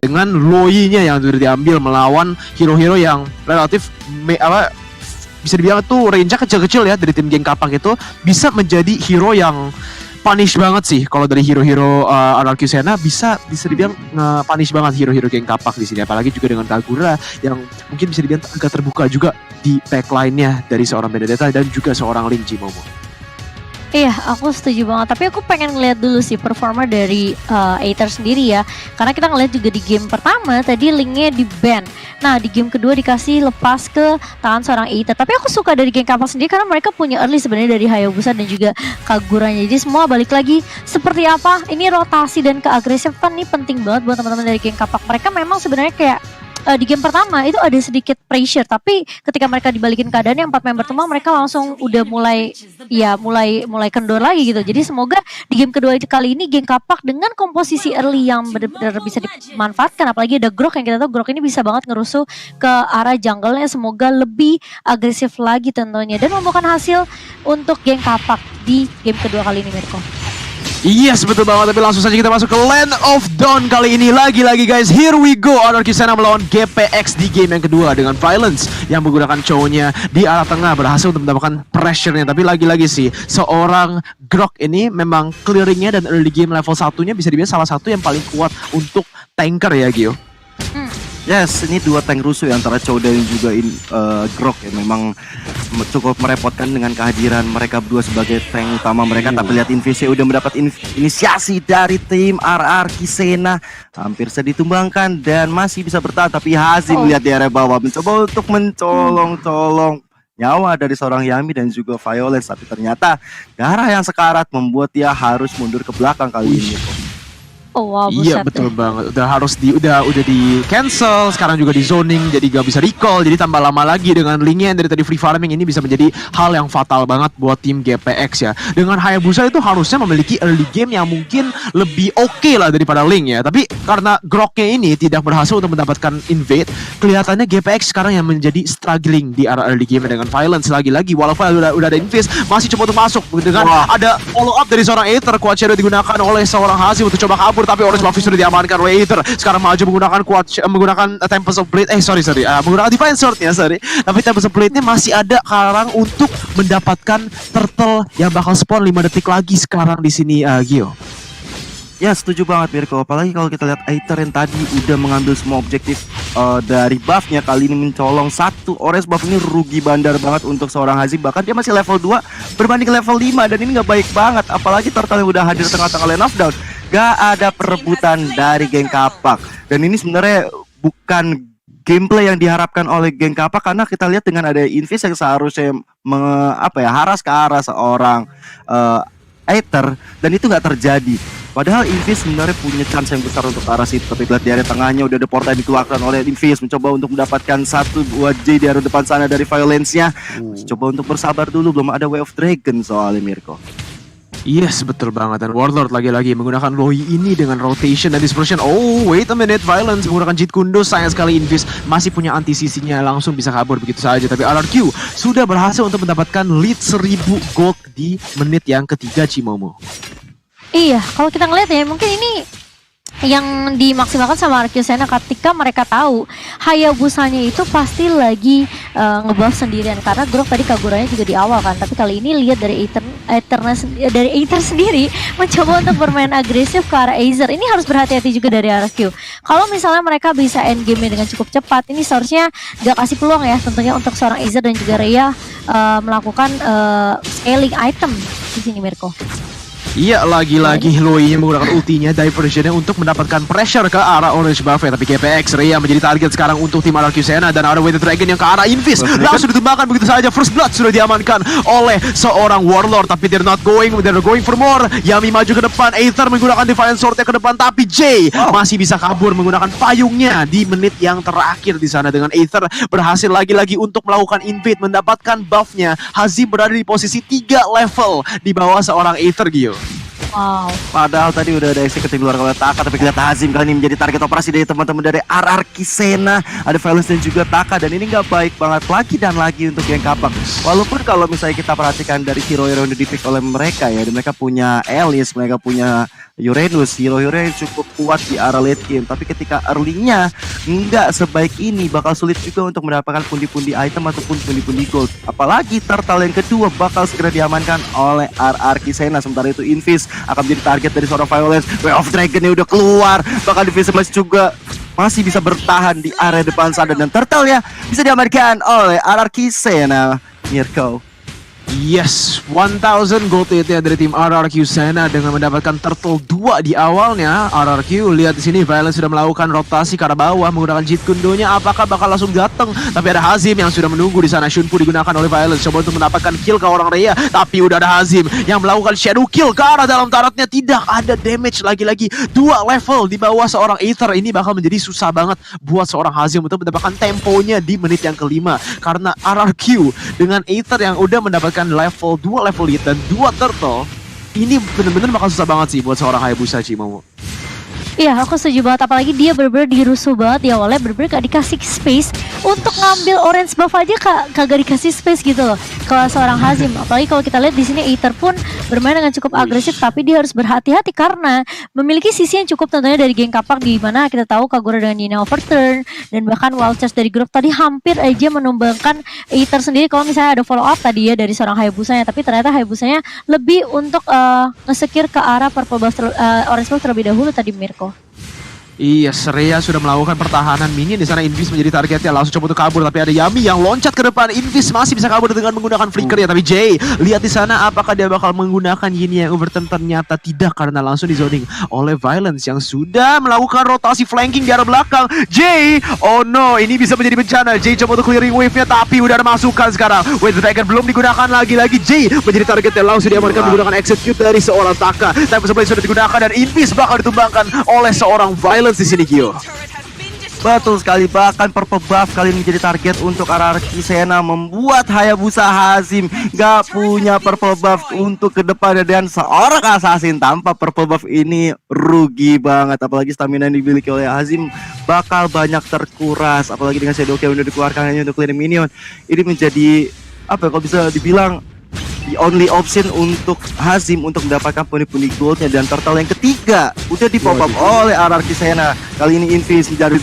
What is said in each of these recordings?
dengan Loi-nya yang sudah diambil melawan hero-hero yang relatif bisa dibilang tuh range-nya kecil-kecil ya dari tim geng Kapak itu bisa menjadi hero yang punish banget sih. Kalau dari hero-hero RRQ Sena bisa dibilang punish banget hero-hero geng Kapak di sini, apalagi juga dengan Kagura yang mungkin bisa dibilang agak terbuka juga di backline-nya dari seorang Benedetta dan juga seorang Link Jimomo. Iya, aku setuju banget. Tapi aku pengen ngeliat dulu sih performa dari Aether sendiri ya. Karena kita ngeliat juga di game pertama tadi Linknya di ban. Nah di game kedua dikasih lepas ke tangan seorang Aether. Tapi aku suka dari geng Kapak sendiri karena mereka punya early sebenarnya dari Hayabusa dan juga Kaguranya. Jadi semua balik lagi seperti apa. Ini rotasi dan keagresifan nih penting banget buat teman-teman dari geng Kapak. Mereka memang sebenarnya kayak di game pertama itu ada sedikit pressure, tapi ketika mereka dibalikin keadaannya 4 member semua, mereka langsung udah mulai kendor lagi gitu. Jadi semoga di game kedua itu kali ini geng Kapak dengan komposisi early yang benar-benar bisa dimanfaatkan, apalagi ada Grok yang kita tahu Grok ini bisa banget ngerusuh ke arah jungle-nya, semoga lebih agresif lagi tentunya dan membuahkan hasil untuk geng Kapak di game kedua kali ini, Mirko. Yes, betul banget. Tapi langsung saja kita masuk ke Land of Dawn kali ini. Lagi-lagi guys, here we go. RRQ Sena melawan GPX di game yang kedua dengan Violence yang menggunakan cowoknya di arah tengah berhasil untuk mendapatkan pressure-nya. Tapi lagi-lagi sih, seorang Grok ini memang clearing-nya dan early game level 1-nya bisa dibilang salah satu yang paling kuat untuk tanker ya, Gio. Yes, ini dua tank rusuh antara Chow dan juga Grok ya. Memang cukup merepotkan dengan kehadiran mereka berdua sebagai tank utama mereka. Tapi lihat Invisnya udah mendapat inisiasi dari tim RRQ Sena. Hampir bisa ditumbangkan dan masih bisa bertahan. Tapi Hazim melihat di area bawah mencoba untuk mencolong-colong nyawa dari seorang Yami dan juga Violence. Tapi ternyata darah yang sekarat membuat dia harus mundur ke belakang kali ini. Oh wow, iya betul banget. Udah di cancel, sekarang juga di zoning, jadi gak bisa recall, jadi tambah lama lagi dengan Linknya yang dari tadi free farming ini bisa menjadi hal yang fatal banget buat tim GPX ya. Dengan Hayabusa itu harusnya memiliki early game yang mungkin lebih oke lah daripada Link ya. Tapi karena Groknya ini tidak berhasil untuk mendapatkan invade, kelihatannya GPX sekarang yang menjadi struggling di arah early game dengan Violence lagi-lagi. Walaupun udah ada invade, masih coba untuk masuk dengan ada follow up dari seorang Aether. Quad Shadow digunakan oleh seorang Hazim untuk coba kabur. Tapi Orange Buffy sudah diamankan oleh Aether. Sekarang maju menggunakan Tempest of Blade. Menggunakan Divine Sword-nya, Tapi Tempest of Blade-nya masih ada karang untuk mendapatkan turtle yang bakal spawn 5 detik lagi sekarang di sini, Gio. Ya setuju banget Mirko, apalagi kalau kita lihat Aether yang tadi udah mengambil semua objektif dari buff-nya, kali ini mencolong satu. Orange buff ini rugi bandar banget untuk seorang Hazim, bahkan dia masih level 2 berbanding level 5 dan ini nggak baik banget, apalagi turtle yang udah hadir tengah-tengah Land of Dawn. Gak ada perebutan dari geng Kapak dan ini sebenarnya bukan gameplay yang diharapkan oleh geng Kapak karena kita lihat dengan ada Invis yang seharusnya haras ke arah seorang Aether dan itu nggak terjadi. Padahal Invis sebenarnya punya chance yang besar untuk arah situ, tapi lihat di area tengahnya udah ada portal yang dikeluarkan oleh Invis, mencoba untuk mendapatkan 1-2 J di area depan sana dari Violence-nya. Coba untuk bersabar dulu, belum ada Way of Dragon soalnya Mirko. Yes, betul banget. Dan Warlord lagi-lagi menggunakan Loi ini dengan rotation dan dispersion. Oh, wait a minute. Violence menggunakan Jeet Kunduz. Sayang sekali Invis masih punya anti-CC-nya. Langsung bisa kabur begitu saja. Tapi RRQ sudah berhasil untuk mendapatkan lead 1000 gold di menit yang ketiga, Cimomo. Iya, kalau kita ngeliat ya mungkin ini yang dimaksimalkan sama RRQ Sena ketika mereka tahu Hayabusanya itu pasti lagi ngebuff sendirian karena Grok tadi Kaguranya juga di awal kan, tapi kali ini lihat dari Aether sendiri mencoba untuk bermain agresif ke arah Aether. Ini harus berhati-hati juga dari RRQ. Kalau misalnya mereka bisa end game dengan cukup cepat, ini seharusnya gak kasih peluang ya tentunya untuk seorang Aether dan juga Rhea melakukan scaling item di sini, Mirko. Iya, lagi-lagi Loi menggunakan ultinya, diversionnya untuk mendapatkan pressure ke arah Orange Buffet. Tapi GPX Rhea menjadi target sekarang untuk tim RRQ Sena dan ada Weighted Dragon yang ke arah Invis. Langsung ditembakkan begitu saja. First Blood sudah diamankan oleh seorang Warlord, tapi they're going for more. Yami maju ke depan, Aether menggunakan Defiant Sword-nya ke depan, tapi Jay masih bisa kabur menggunakan payungnya di menit yang terakhir di sana. Dengan Aether berhasil lagi-lagi untuk melakukan invade, mendapatkan buff-nya. Hazim berada di posisi 3 level di bawah seorang Aether, Gio. Wow. Padahal tadi udah ada eksekutif luar oleh Taka, tapi kelihatan Hazim kali ini menjadi target operasi dari teman-teman dari RRQ Sena. Ada Violence dan juga Taka, dan ini nggak baik banget lagi dan lagi untuk geng Kapak. Walaupun kalau misalnya kita perhatikan dari hero-hero yang dipick oleh mereka ya, mereka punya Alice, mereka punya Uranus, hero-hero yang cukup kuat di arah late game. Tapi ketika early-nya nggak sebaik ini, bakal sulit juga untuk mendapatkan pundi-pundi item ataupun pundi-pundi gold. Apalagi turtle yang kedua bakal segera diamankan oleh RR Kisena. Sementara itu Invis akan menjadi target dari seorang Violence. Way of Dragon-nya udah keluar, bakal Divisibles juga masih bisa bertahan di area depan sana, dan turtle ya bisa diamankan oleh RR Kisena. Mirko. Yes, 1000 gold itu ya dari tim RRQ Sena dengan mendapatkan turtle 2 di awalnya. RRQ lihat di sini Violence sudah melakukan rotasi ke arah bawah menggunakan Jeet Kundonya. Apakah bakal langsung datang? Tapi ada Hazim yang sudah menunggu di sana. Shunfu digunakan oleh Violence coba untuk mendapatkan kill ke orang Rhea, tapi udah ada Hazim yang melakukan shadow kill ke arah dalam turretnya. Tidak ada damage lagi-lagi. 2 level di bawah seorang Aether. Ini bakal menjadi susah banget buat seorang Hazim untuk mendapatkan temponya di menit yang kelima, karena RRQ dengan Aether yang udah mendapatkan level 2 level lead dan 2 turtle, ini bener-bener bakal susah banget sih buat seorang Hayabusa, Cimomo. Iya, aku setuju banget. Apalagi dia bener-bener dirusuh banget di awalnya, bener-bener gak dikasih space untuk ngambil orange buff aja, kagak dikasih space gitu loh kalau seorang Hazim. Apalagi kalau kita lihat di sini Aether pun bermain dengan cukup agresif, tapi dia harus berhati-hati karena memiliki sisi yang cukup tentunya dari geng kapak, di mana kita tahu Kagura dengan Nina Overturn dan bahkan Wild Charge dari grup tadi hampir aja menumbangkan Aether sendiri kalau misalnya ada follow up tadi ya dari seorang Hayabusanya. Tapi ternyata Hayabusanya lebih untuk nge-secure ke arah purple buff orange buff terlebih dahulu tadi, Mirko. Iya, Rhea sudah melakukan pertahanan minion di sana. Invis menjadi targetnya, langsung coba untuk kabur, tapi ada Yami yang loncat ke depan. Invis masih bisa kabur dengan menggunakan flicker ya, tapi Jay lihat di sana apakah dia bakal menggunakan Yin yang overturn. Ternyata tidak, karena langsung di zoning oleh Violence yang sudah melakukan rotasi flanking di arah belakang. Jay, oh no, ini bisa menjadi bencana. Jay coba untuk clearing wave-nya, tapi udah ada masukan sekarang. Wave Dragon belum digunakan lagi-lagi. Jay menjadi targetnya, langsung diamankan menggunakan execute dari seorang Taka. Tapi sebenarnya sudah digunakan dan Invis bakal ditumbangkan oleh seorang Violence di sini, Gio. Betul sekali, bahkan purple buff kali ini menjadi target untuk RR Kisena, membuat Hayabusa Hazim gak punya purple buff untuk ke depannya, dan seorang assassin tanpa purple buff ini rugi banget. Apalagi stamina yang dimiliki oleh Hazim bakal banyak terkuras, apalagi dengan shadow kill yang udah dikeluarkan hanya untuk clear minion. Ini menjadi apa ya, kalau bisa dibilang the only option untuk Hazim untuk mendapatkan pundi-pundi goldnya. Dan turtle yang ketiga udah di pop up oleh RR Kisena. Kali ini Invis di garis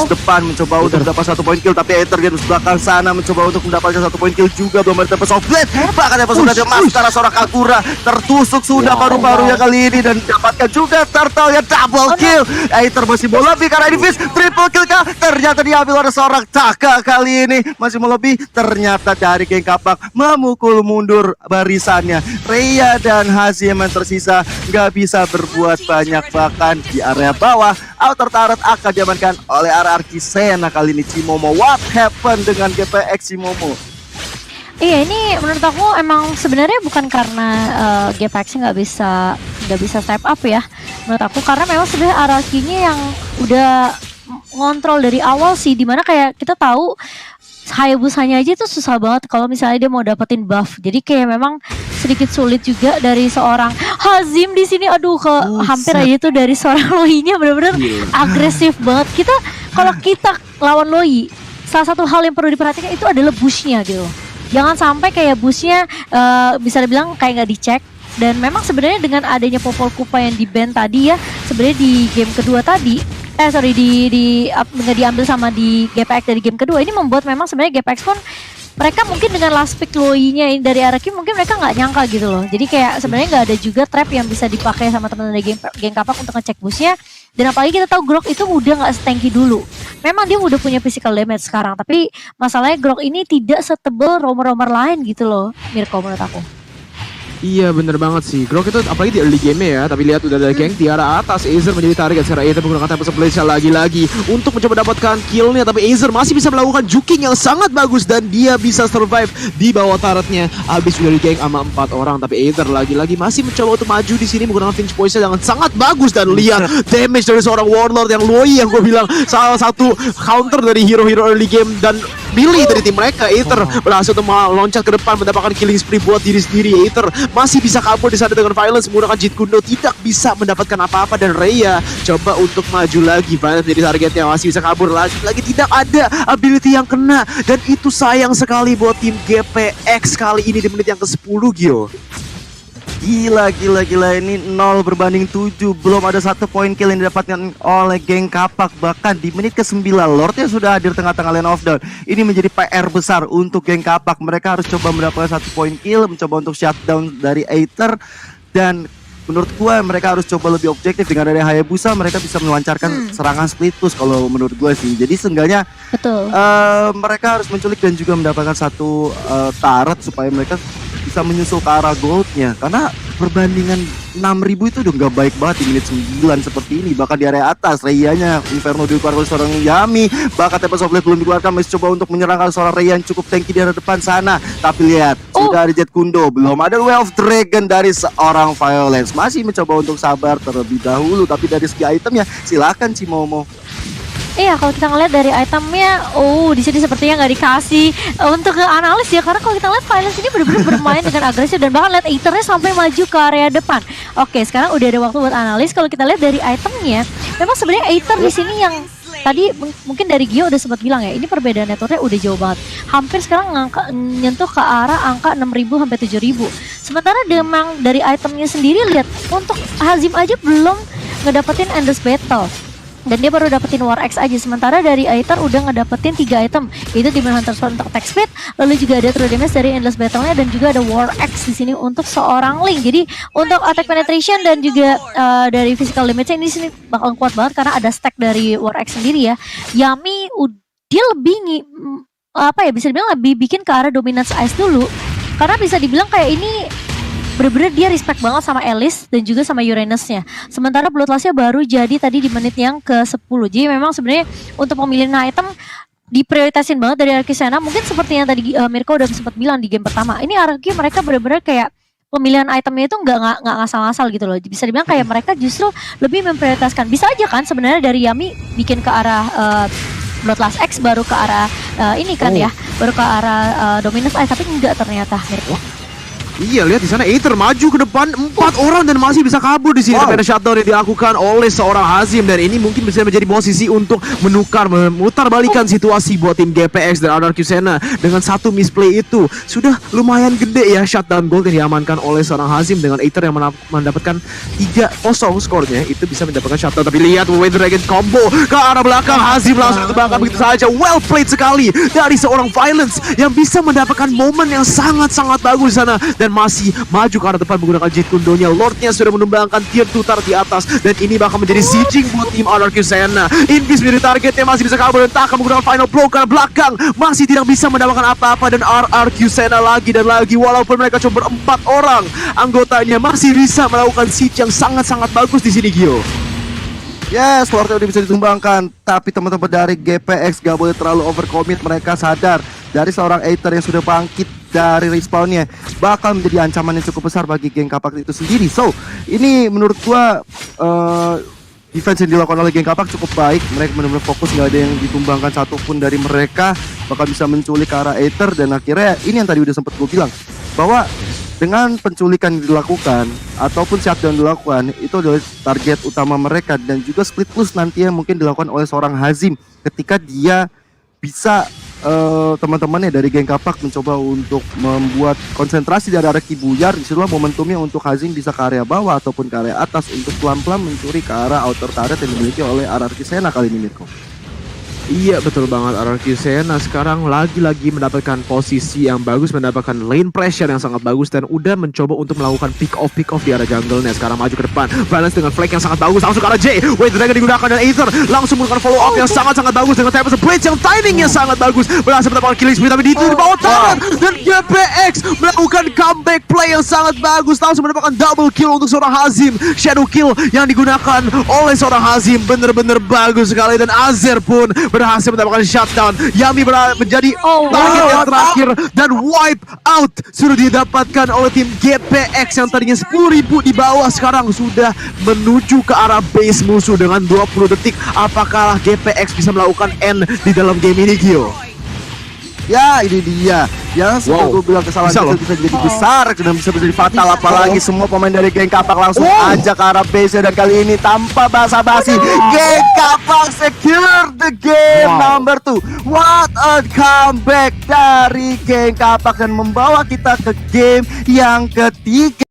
depan mencoba untuk mendapat 1 poin kill, tapi Aether di belakang sana mencoba untuk mendapatkan 1 poin kill juga. Belum ada soft blade, bahkan dapat sudah maskara seorang Kagura tertusuk sudah paru-parunya kali ini, dan dapatkan juga turtle yang double kill. Aether masih mau lebih karena Invis triple kill kah? Ternyata diambil oleh seorang Taka. Kali ini masih mau lebih, ternyata dari geng kapak memukul mundur barisannya. Rhea dan Hazim yang tersisa nggak bisa berbuat banyak, bahkan di area bawah outer turret akan diamankan oleh RR Kisena kali ini. Cimomo, what happened dengan GPX Cimomo? Iya, ini menurut aku emang sebenarnya bukan karena GPX nggak bisa step up ya menurut aku, karena memang sebenarnya RRQ-nya yang udah ngontrol dari awal sih, dimana kayak kita tahu Hayabusanya aja itu susah banget kalau misalnya dia mau dapetin buff. Jadi kayak memang sedikit sulit juga dari seorang Hazim di sini. Aduh, hampir aja tuh dari seorang Loi-nya bener-bener agresif banget. Kalau kita lawan Loi, salah satu hal yang perlu diperhatikan itu adalah bush-nya gitu. Jangan sampai kayak bush-nya bisa dibilang kayak nggak dicek. Dan memang sebenarnya dengan adanya Popol Kupa yang di ban tadi ya, sebenarnya di game kedua tadi nggak diambil sama di GPX dari game kedua, ini membuat memang sebenarnya GPX pun mereka mungkin dengan last pick Loi-nya dari RRQ mungkin mereka nggak nyangka gitu loh. Jadi kayak sebenarnya nggak ada juga trap yang bisa dipakai sama teman-teman dari geng kapak untuk ngecek bush-nya. Dan apalagi kita tahu Grok itu udah nggak setanky dulu. Memang dia udah punya physical damage sekarang, tapi masalahnya Grok ini tidak setebal romer-romer lain gitu loh, Mirko, menurut aku. Iya, bener banget sih. Grok itu apalagi di early game ya, tapi lihat udah ada geng di arah atas. Aether menjadi target. Sekarang Aether menggunakan Tempest Blade lagi-lagi untuk mencoba dapatkan killnya, tapi Aether masih bisa melakukan juking yang sangat bagus dan dia bisa survive di bawah turretnya. Habis udah di geng sama 4 orang, tapi Aether lagi-lagi masih mencoba untuk maju di sini menggunakan Finch Poison dengan sangat bagus. Dan lihat damage dari seorang Warlord yang Loi yang gue bilang salah satu counter dari hero-hero early game dan Billy dari tim mereka. Aether berhasil untuk loncat ke depan mendapatkan killing spree buat diri sendiri. Aether masih bisa kabur di sana dengan Violence menggunakan Jeet Kundo, tidak bisa mendapatkan apa-apa. Dan Rhea coba untuk maju lagi, Violence jadi targetnya, masih bisa kabur lagi tidak ada ability yang kena, dan itu sayang sekali buat tim GPX kali ini di menit yang ke-10, Gio. Gila ini 0 berbanding 7. Belum ada 1 poin kill yang didapatkan oleh geng Kapak. Bahkan di menit ke-9 Lordnya sudah hadir tengah-tengah lane of down. Ini menjadi PR besar untuk geng Kapak. Mereka harus coba mendapatkan 1 poin kill, mencoba untuk shutdown dari Aether. Dan menurut gua mereka harus coba lebih objektif. Dengan ada Hayabusa mereka bisa melancarkan serangan split push kalau menurut gua sih. Jadi seenggaknya Betul. mereka harus menculik dan juga mendapatkan 1 turret supaya mereka bisa menyusul ke arah goldnya. Karena perbandingan 6.000 itu udah gak baik banget di menit 9 seperti ini. Bahkan di area atas Reyanya Inferno dikeluarkan oleh seorang Yami. Bahkan Tempest of Blade belum dikeluarkan, masih coba untuk menyerang seorang Rey yang cukup tanky di arah depan sana. Tapi lihat, sudah ada Jet Kundo, belum ada Way of Dragon dari seorang Violence. Masih mencoba untuk sabar terlebih dahulu. Tapi dari segi itemnya silakan Cimomo. Iya, kalau kita ngeliat dari itemnya, di sini sepertinya nggak dikasih untuk ke analis ya, karena kalau kita lihat Violence ini benar-benar bermain dengan agresif dan bahkan lihat Aethernya sampai maju ke area depan. Oke, sekarang udah ada waktu buat analis. Kalau kita lihat dari itemnya, memang sebenarnya Aether di sini yang tadi mungkin dari Gio udah sempat bilang ya, ini perbedaan networknya udah jauh banget. Hampir sekarang nyentuh ke arah angka 6.000 sampai 7.000. Sementara memang dari itemnya sendiri lihat untuk Hazim aja belum ngedapetin Endless Battle. Dan dia baru dapetin War X aja. Sementara dari Aether udah ngedapetin 3 item, yaitu Demon Hunter Sword untuk attack speed, lalu juga ada True Damage dari Endless Battle-nya, dan juga ada War X di sini untuk seorang Link. Jadi untuk attack penetration dan juga dari physical damage-nya ini sini bakal kuat banget karena ada stack dari War X sendiri ya. Yami dia lebih bisa dibilang lebih bikin ke arah dominance ice dulu. Karena bisa dibilang kayak ini bener-bener dia respect banget sama Alice dan juga sama Uranus-nya. Sementara Bloodlust-nya baru jadi tadi di menit yang ke-10. Jadi memang sebenarnya untuk pemilihan item diprioritasin banget dari Arcusena. Mungkin seperti yang tadi Mirko udah sempat bilang di game pertama. Ini Arki mereka bener-bener kayak pemilihan itemnya itu nggak ngasal-ngasal gitu loh. Bisa dibilang kayak mereka justru lebih memprioritaskan. Bisa aja kan sebenarnya dari Yami bikin ke arah Bloodlust X baru ke arah ini kan ya, baru ke arah Dominus Ice, tapi enggak ternyata Mirko. Iya, lihat di sana Aether maju ke depan 4 orang dan masih bisa kabur di sini. Tapi ada shutdown yang dilakukan oleh seorang Hazim dan ini mungkin bisa menjadi posisi untuk memutar balikan situasi buat tim GPX dan Arcusena. Dengan 1 misplay itu sudah lumayan gede ya shutdown gold yang diamankan oleh seorang Hazim dengan Aether yang mendapatkan 3-0 skornya. Itu bisa mendapatkan shutdown. Tapi lihat Way Dragon combo ke arah belakang, Hazim langsung terbakar begitu saja. Well played sekali dari seorang Violence yang bisa mendapatkan momen yang sangat-sangat bagus di sana dan masih maju ke arah depan menggunakan Jet Kundonya. Lordnya sudah menumbangkan tier 2 tar di atas dan ini bakal menjadi sieging buat tim Arcusena. Invis menjadi targetnya, masih bisa kabur dan takkan menggunakan final blow karena belakang masih tidak bisa mendapatkan apa-apa dan Arcusena lagi dan lagi walaupun mereka cuma ber-4 orang anggotanya masih bisa melakukan siege yang sangat-sangat bagus di sini Gio. Yes, Lordnya udah bisa ditumbangkan, tapi teman-teman dari GPX gak boleh terlalu overcommit. Mereka sadar dari seorang Aether yang sudah bangkit dari respawnnya bakal menjadi ancaman yang cukup besar bagi geng Kapak itu sendiri. So, ini menurut gua defense yang dilakukan oleh geng Kapak cukup baik. Mereka benar-benar fokus, nggak ada yang ditumbangkan satupun dari mereka. Bakal bisa menculik ke arah Aether dan akhirnya ini yang tadi udah sempat gue bilang bahwa dengan penculikan yang dilakukan ataupun shutdown dilakukan itu adalah target utama mereka dan juga split push nantinya mungkin dilakukan oleh seorang Hazim ketika dia bisa teman-temannya dari geng Kapak mencoba untuk membuat konsentrasi dari arah Kibuyar. Disitulah momentumnya untuk Hazim bisa ke area bawah ataupun ke area atas untuk pelan-pelan mencuri ke arah outer turret yang dimiliki oleh Arcusena kali ini Mirko. Iya betul banget, Arcusena sekarang lagi-lagi mendapatkan posisi yang bagus, mendapatkan lane pressure yang sangat bagus dan udah mencoba untuk melakukan pick off di arah jungle-nya. Sekarang maju ke depan, balance dengan flank yang sangat bagus, langsung ke arah J. Way Dragon digunakan dan Aether langsung melakukan follow up yang sangat-sangat bagus dengan Tempest Blade yang timingnya sangat bagus. Berhasil mendapatkan killing spree tapi di bawah tangan dan GPX melakukan comeback play yang sangat bagus, langsung mendapatkan double kill untuk seorang Hazim. Shadow kill yang digunakan oleh seorang Hazim bener-bener bagus sekali dan Azer pun berhasil mendapatkan shutdown. Yami menjadi target yang terakhir dan wipe out sudah didapatkan oleh tim GPX yang tadinya 10.000 di bawah sekarang sudah menuju ke arah base musuh dengan 20 detik. Apakah GPX bisa melakukan end di dalam game ini Gio? Ya ini dia yang seperti gue bilang kesalahan bisa jadi besar dan bisa menjadi fatal. Apalagi semua pemain dari geng Kapak langsung aja ke arah base dan kali ini tanpa basa-basi geng Kapak secure the game number 2. What a comeback dari geng Kapak dan membawa kita ke game yang ketiga.